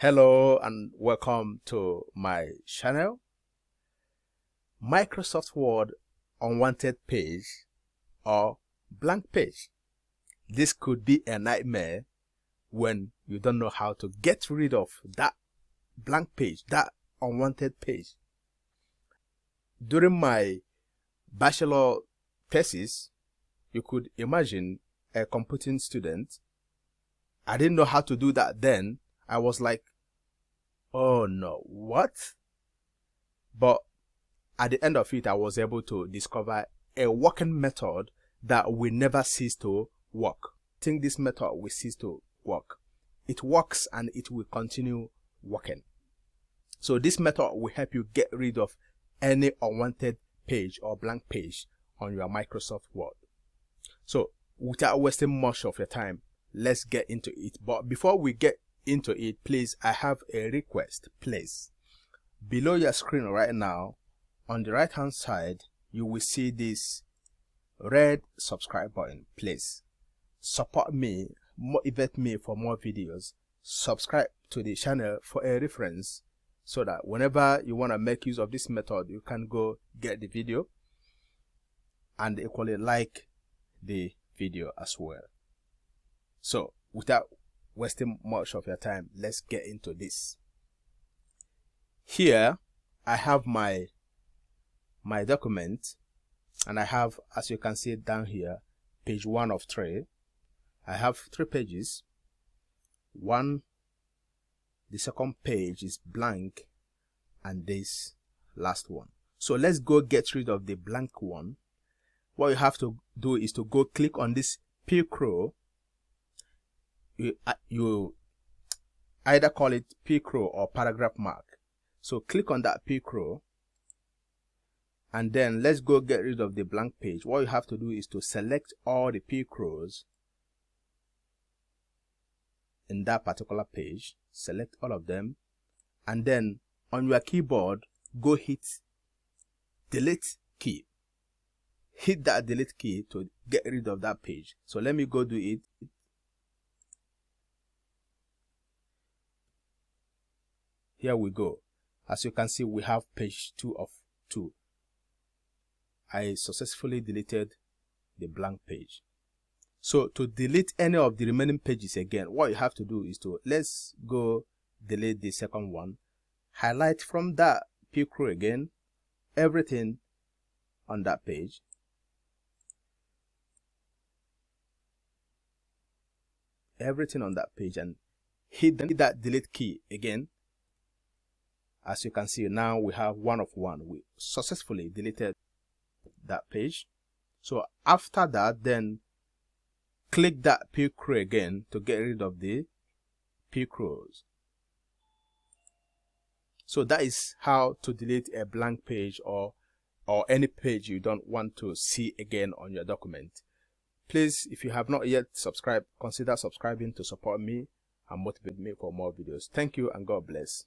Hello and welcome to my channel. Microsoft Word unwanted page or blank page. This could be a nightmare when you don't know how to get rid of that blank page, that unwanted page. During my bachelor thesis, you could imagine a computing student. I didn't know how to do that then. I was like, oh no, what? But at the end of it, I was able to discover a working method that will never cease to work. I think this method will cease to work. It works and it will continue working. So this method will help you get rid of any unwanted page or blank page on your Microsoft Word. So without wasting much of your time, let's get into it. But before we get into it, please, I have a request. Please, below your screen right now, on the right hand side, you will see this red subscribe button. Please support me, motivate me for more videos. Subscribe to the channel for a reference so that whenever you want to make use of this method, you can go get the video and equally like the video as well. So without wasting much of your time, let's get into this. Here I have my document, and I have, as you can see down here, page 1 of 3. I have 3 pages. The second page is blank, and this last one. So let's go get rid of the blank one. What you have to do is to go click on this pick row. You either call it pick row or paragraph mark. So click on that pick row, and then let's go get rid of the blank page. What you have to do is to select all the pick rows in that particular page. Select all of them, and then on your keyboard, go hit delete key. Hit that delete key to get rid of that page. So let me go do it. Here we go. As you can see, we have page 2 of 2. I successfully deleted the blank page. So to delete any of the remaining pages again, what you have to do is to, let's go delete the second one. Highlight from that pick row again, everything on that page. Everything on that page, and hit that delete key again. As you can see, now we have 1 of 1. We successfully deleted that page. So after that, then click that pick row again to get rid of the pick rows. So that is how to delete a blank page or any page you don't want to see again on your document. Please, if you have not yet subscribed, consider subscribing to support me and motivate me for more videos. Thank you and God bless.